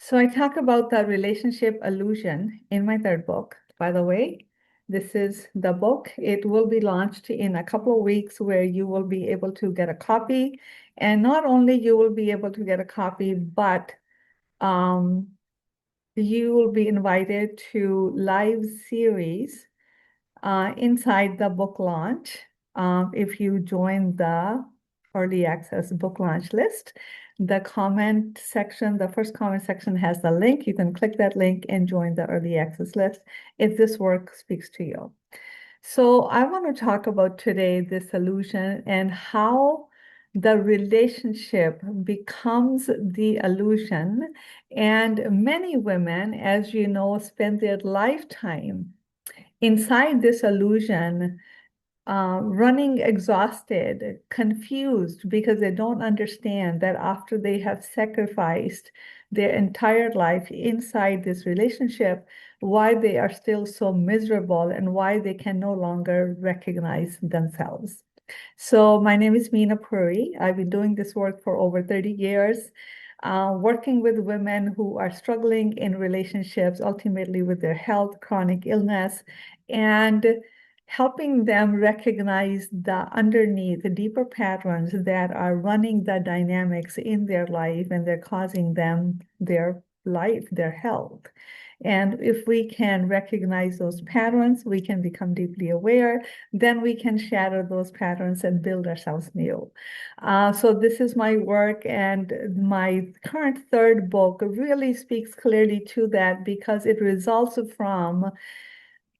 So I talk about the relationship illusion in my third book. By the way, this is the book. It will be launched in a couple of weeks where you will be able to get a copy. And not only you will be able to get a copy, but um, you will be invited to live series inside the book launch. If you join the early access book launch list, the first comment section has the link. You can click that link and join the early access list if this work speaks to you. So I want to talk about today this illusion and how the relationship becomes the illusion. And many women, as you know, spend their lifetime inside this illusion, running exhausted, confused because they don't understand that after they have sacrificed their entire life inside this relationship, why they are still so miserable and why they can no longer recognize themselves. So my name is Meena Puri. I've been doing this work for over 30 years, working with women who are struggling in relationships, ultimately with their health, chronic illness, and helping them recognize the underneath, the deeper patterns that are running the dynamics in their life and they're causing them their life, their health. And if we can recognize those patterns, we can become deeply aware, then we can shatter those patterns and build ourselves new. So this is my work, and my current third book really speaks clearly to that because it results from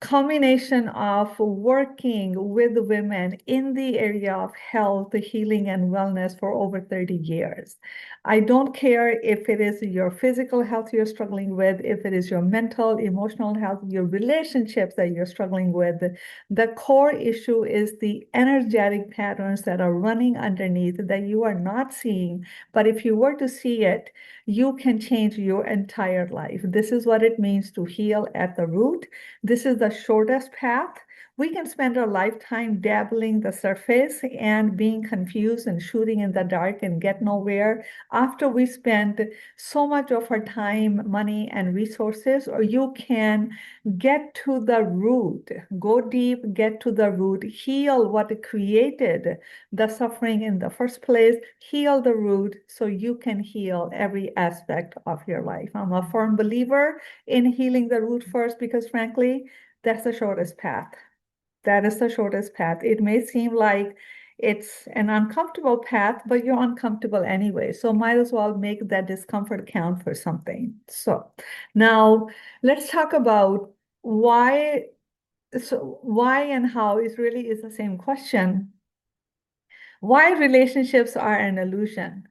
combination of working with women in the area of health, healing, and wellness for over 30 years. I don't care if it is your physical health you're struggling with, if it is your mental, emotional health, your relationships that you're struggling with. The core issue is the energetic patterns that are running underneath that you are not seeing. But if you were to see it, you can change your entire life. This is what it means to heal at the root. This is the shortest path. We can spend our lifetime dabbling the surface and being confused and shooting in the dark and get nowhere after we spend so much of our time, money, and resources. Or you can get to the root, go deep, get to the root, heal what created the suffering in the first place, heal the root so you can heal every aspect of your life. I'm a firm believer in healing the root first because, frankly, that's the shortest path. That is the shortest path. It may seem like it's an uncomfortable path, but you're uncomfortable anyway. So might as well make that discomfort count for something. So now let's talk about why. So why and how is really is the same question. Why relationships are an illusion?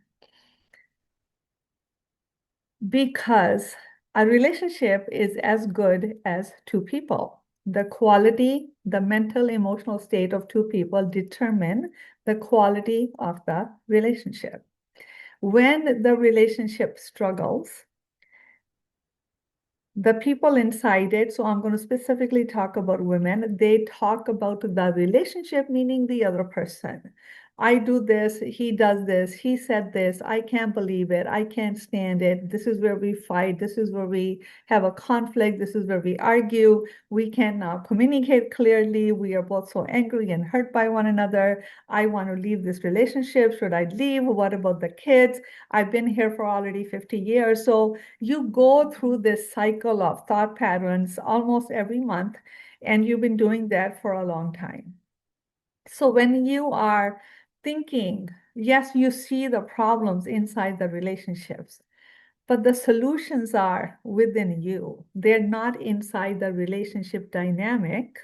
Because a relationship is as good as two people. The quality, the mental, emotional state of two people determine the quality of the relationship. When the relationship struggles, the people inside it, so I'm going to specifically talk about women, they talk about the relationship, meaning the other person. I do this, he does this, he said this, I can't believe it, I can't stand it. This is where we fight, this is where we have a conflict, this is where we argue, we cannot communicate clearly, we are both so angry and hurt by one another. I want to leave this relationship, should I leave? What about the kids? I've been here for already 50 years. So you go through this cycle of thought patterns almost every month, and you've been doing that for a long time. So when you are thinking, yes, you see the problems inside the relationships, but the solutions are within you. They're not inside the relationship dynamic.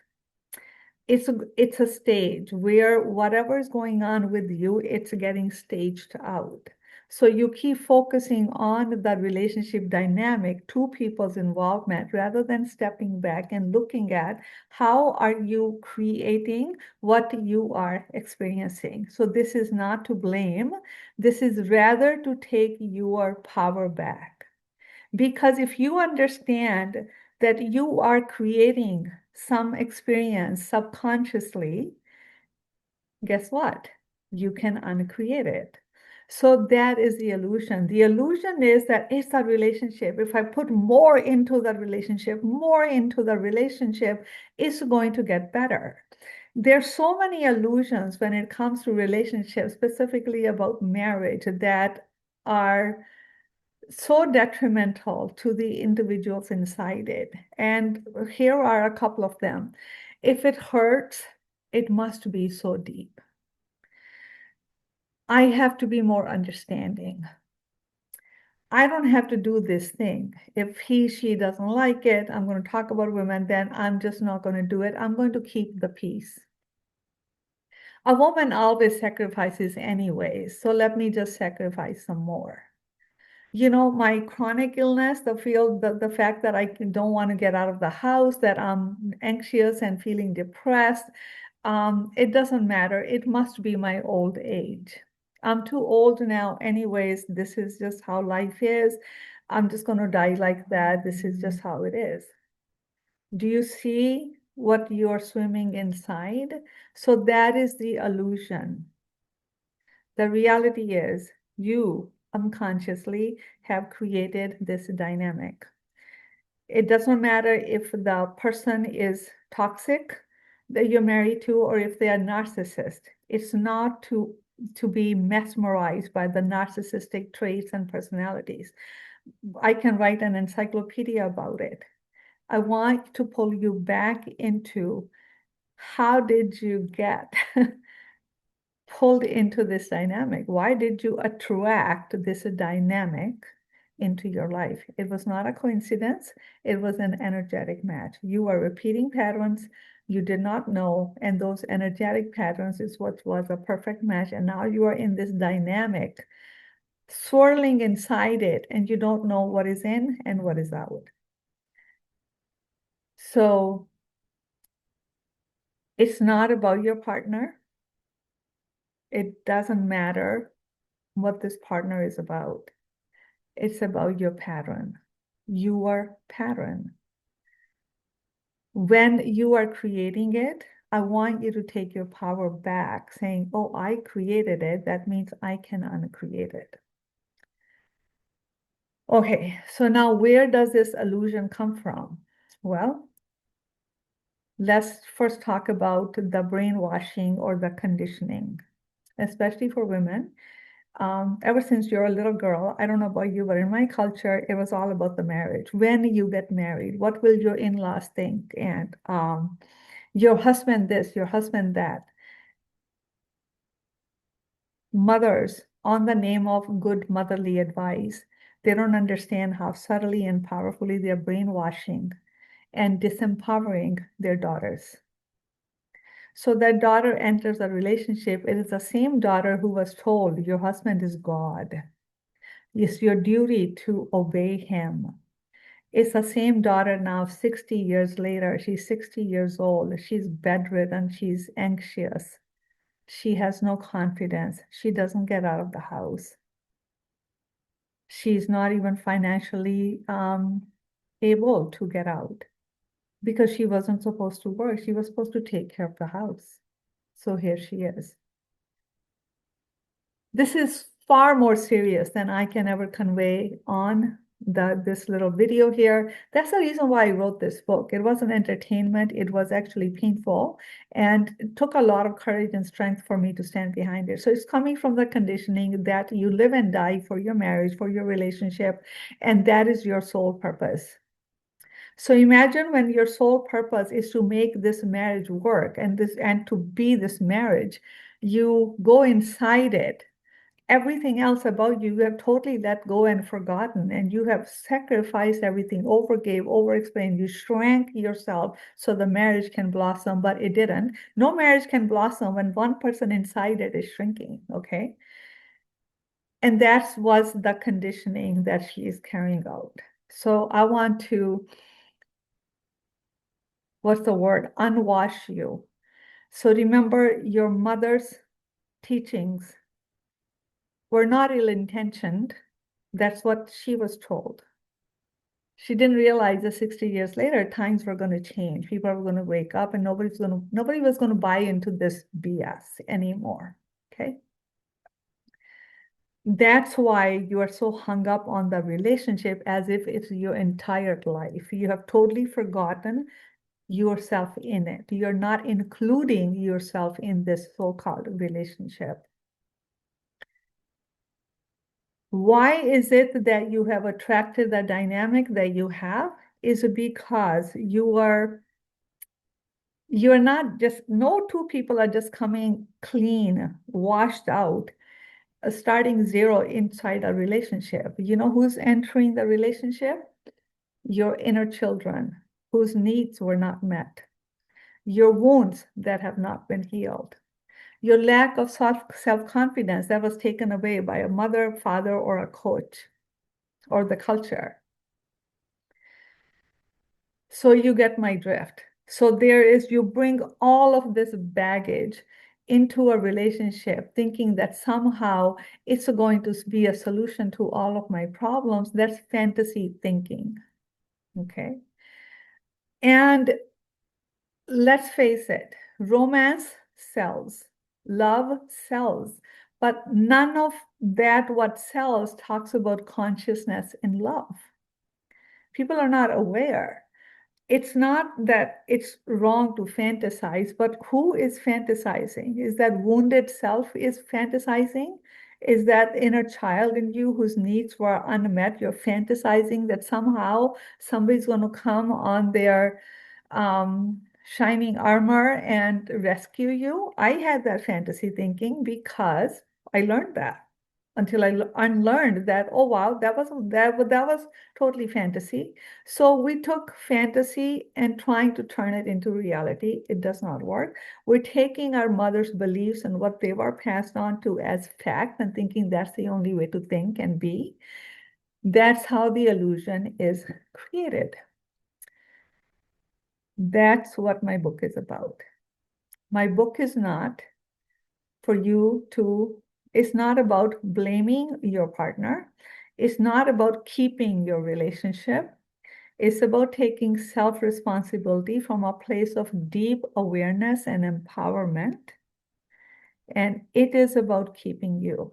It's a stage where whatever is going on with you, it's getting staged out. So you keep focusing on the relationship dynamic, two people's involvement, rather than stepping back and looking at how are you creating what you are experiencing. So this is not to blame. This is rather to take your power back. Because if you understand that you are creating some experience subconsciously, guess what? You can uncreate it. So that is the illusion. The illusion is that it's a relationship. If I put more into the relationship, it's going to get better. There's so many illusions when it comes to relationships, specifically about marriage, that are so detrimental to the individuals inside it. And here are a couple of them. If it hurts, it must be so deep. I have to be more understanding. I don't have to do this thing. If she doesn't like it, I'm going to talk about women, then I'm just not going to do it. I'm going to keep the peace. A woman always sacrifices anyway, so let me just sacrifice some more. My chronic illness, the fact that I don't want to get out of the house, that I'm anxious and feeling depressed, it doesn't matter. It must be my old age. I'm too old now anyways. This is just how life is. I'm just going to die like that. This is just how it is. Do you see what you're swimming inside? So that is the illusion. The reality is you unconsciously have created this dynamic. It doesn't matter if the person is toxic that you're married to or if they are narcissist. It's not to be mesmerized by the narcissistic traits and personalities. I can write an encyclopedia about it. I want to pull you back into how did you get pulled into this dynamic? Why did you attract this dynamic into your life? It was not a coincidence. It was an energetic match. You are repeating patterns you did not know, and those energetic patterns is what was a perfect match. And now you are in this dynamic, swirling inside it, and you don't know what is in and what is out. So it's not about your partner. It doesn't matter what this partner is about. It's about your pattern, your pattern. When you are creating it, I want you to take your power back, saying, oh, I created it. That means I can uncreate it. Okay, so now where does this illusion come from? Well, let's first talk about the brainwashing or the conditioning, especially for women. Ever since you're a little girl, I don't know about you, but in my culture, it was all about the marriage. When you get married, what will your in-laws think? And your husband this, your husband that. Mothers, on the name of good motherly advice, they don't understand how subtly and powerfully they're brainwashing and disempowering their daughters. So that daughter enters a relationship. It is the same daughter who was told, your husband is God. It's your duty to obey him. It's the same daughter now, 60 years later. She's 60 years old. She's bedridden. She's anxious. She has no confidence. She doesn't get out of the house. She's not even financially able to get out because she wasn't supposed to work. She was supposed to take care of the house. So here she is. This is far more serious than I can ever convey on this little video here. That's the reason why I wrote this book. It wasn't entertainment. It was actually painful, and it took a lot of courage and strength for me to stand behind it. So it's coming from the conditioning that you live and die for your marriage, for your relationship, and that is your sole purpose. So imagine when your sole purpose is to make this marriage work and to be this marriage, you go inside it. Everything else about you have totally let go and forgotten, and you have sacrificed everything, overgave, overexplained. You shrank yourself so the marriage can blossom, but it didn't. No marriage can blossom when one person inside it is shrinking, okay? And that was the conditioning that she is carrying out. So I want to, what's the word? Unwash you. So remember, your mother's teachings were not ill-intentioned. That's what she was told. She didn't realize that 60 years later, times were going to change. People were going to wake up and nobody was going to buy into this BS anymore. Okay. That's why you are so hung up on the relationship as if it's your entire life. You have totally forgotten yourself in it. You're not including yourself in this so-called relationship. Why is it that you have attracted the dynamic that you have? Is because you're not just, no two people are just coming clean, washed out, starting zero inside a relationship. You know who's entering the relationship? Your inner children whose needs were not met, your wounds that have not been healed, your lack of self-confidence that was taken away by a mother, father, or a coach, or the culture. So you get my drift. So you bring all of this baggage into a relationship, thinking that somehow it's going to be a solution to all of my problems. That's fantasy thinking, okay? And let's face it, romance sells, love sells, but none of that what sells talks about consciousness in love. People are not aware. It's not that it's wrong to fantasize, but who is fantasizing? Is that wounded self is fantasizing? Is that inner child in you whose needs were unmet? You're fantasizing that somehow somebody's going to come on their shining armor and rescue you. I had that fantasy thinking because I learned that until I unlearned that, oh wow, that was totally fantasy. So we took fantasy and trying to turn it into reality. It does not work. We're taking our mother's beliefs and what they were passed on to as fact and thinking that's the only way to think and be. That's how the illusion is created. That's what my book is about. My book is not for you to, it's not about blaming your partner. It's not about keeping your relationship. It's about taking self-responsibility from a place of deep awareness and empowerment. And it is about keeping you.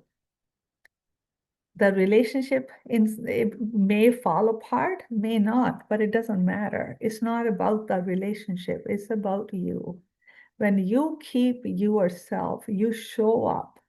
The relationship it may fall apart, may not, but it doesn't matter. It's not about the relationship, it's about you. When you keep yourself, you show up,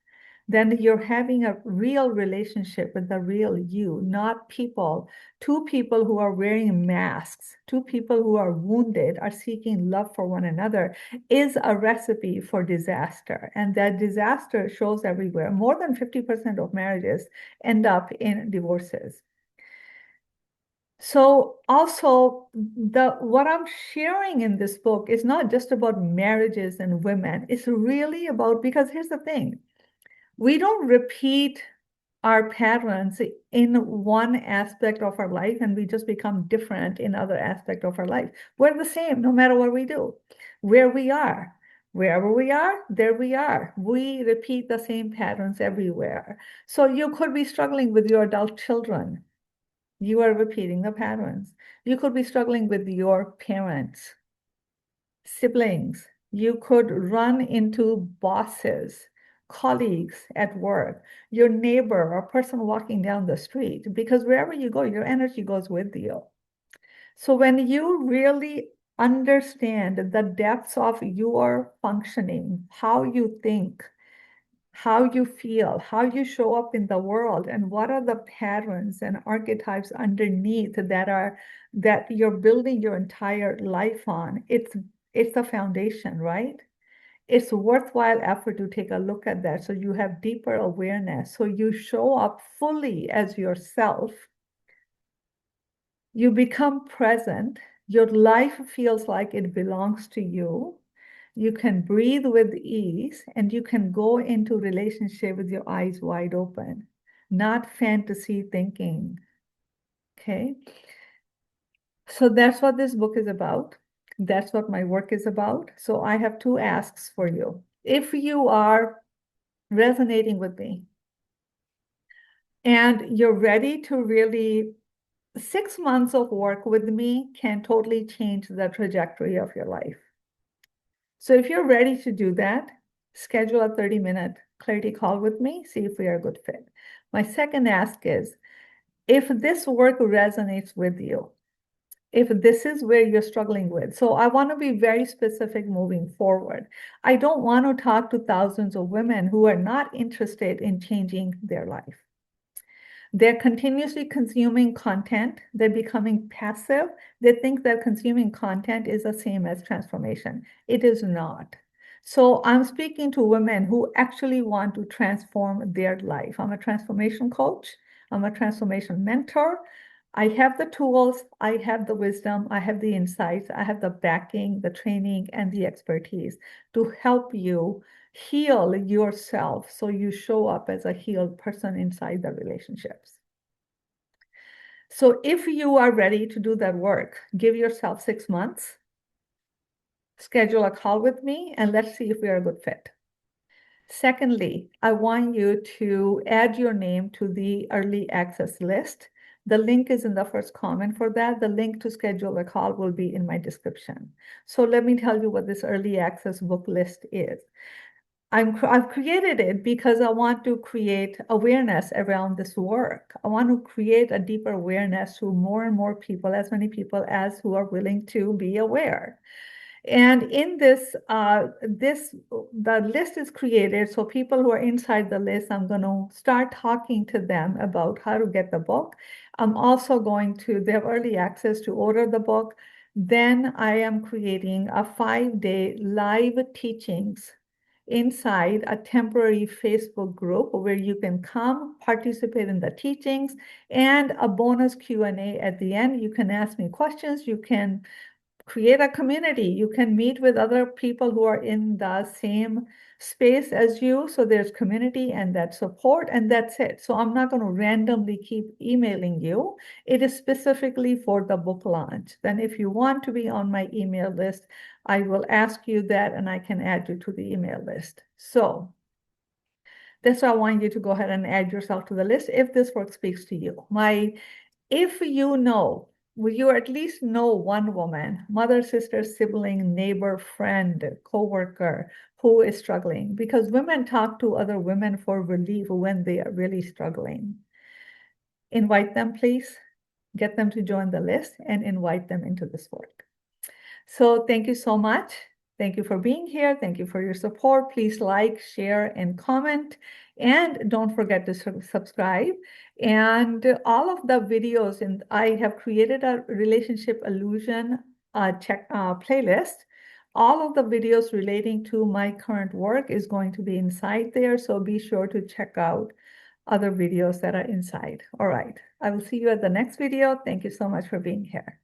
then you're having a real relationship with the real you, not two people who are wearing masks, two people who are wounded, are seeking love for one another, is a recipe for disaster. And that disaster shows everywhere. More than 50% of marriages end up in divorces. So also what I'm sharing in this book is not just about marriages and women. It's really about, because here's the thing, we don't repeat our patterns in one aspect of our life and we just become different in other aspect of our life. We're the same no matter what we do, where we are. Wherever we are, there we are. We repeat the same patterns everywhere. So you could be struggling with your adult children. You are repeating the patterns. You could be struggling with your parents, siblings. You could run into bosses, colleagues at work, your neighbor or person walking down the street, because wherever you go, your energy goes with you. So when you really understand the depths of your functioning, how you think, how you feel, how you show up in the world, and what are the patterns and archetypes underneath that you're building your entire life on. It's a foundation, right? It's worthwhile effort to take a look at that so you have deeper awareness, so you show up fully as yourself. You become present. Your life feels like it belongs to you. You can breathe with ease and you can go into relationship with your eyes wide open, not fantasy thinking. Okay. So that's what this book is about. That's what my work is about. So I have two asks for you. If you are resonating with me and you're ready to really, 6 months of work with me can totally change the trajectory of your life. So if you're ready to do that, schedule a 30-minute clarity call with me, see if we are a good fit. My second ask is, if this work resonates with you, if this is where you're struggling with. So I want to be very specific moving forward. I don't want to talk to thousands of women who are not interested in changing their life. They're continuously consuming content. They're becoming passive. They think that consuming content is the same as transformation. It is not. So I'm speaking to women who actually want to transform their life. I'm a transformation coach. I'm a transformation mentor. I have the tools, I have the wisdom, I have the insights, I have the backing, the training, and the expertise to help you heal yourself so you show up as a healed person inside the relationships. So if you are ready to do that work, give yourself 6 months, schedule a call with me, and let's see if we are a good fit. Secondly, I want you to add your name to the early access list. The link is in the first comment for that. The link to schedule a call will be in my description. So let me tell you what this early access book list is. I've created it because I want to create awareness around this work. I want to create a deeper awareness to more and more people, as many people as who are willing to be aware. And in this, the list is created. So people who are inside the list, I'm going to start talking to them about how to get the book. I'm also going to, they have early access to order the book. Then I am creating a 5-day live teachings inside a temporary Facebook group where you can come participate in the teachings, and a bonus Q&A at the end. You can ask me questions. You can create a community. You can meet with other people who are in the same space as you. So there's community and that support, and that's it. So I'm not going to randomly keep emailing you. It is specifically for the book launch. Then if you want to be on my email list, I will ask you that and I can add you to the email list. So that's why I want you to go ahead and add yourself to the list if this work speaks to you. If you know, will you at least know one woman, mother, sister, sibling, neighbor, friend, coworker who is struggling? Because women talk to other women for relief when they are really struggling. Invite them, please. Get them to join the list and invite them into this work. So thank you so much. Thank you for being here. Thank you for your support. Please like, share, and comment. And don't forget to subscribe. And all of the videos, and I have created a relationship illusion playlist. All of the videos relating to my current work is going to be inside there. So be sure to check out other videos that are inside. All right. I will see you at the next video. Thank you so much for being here.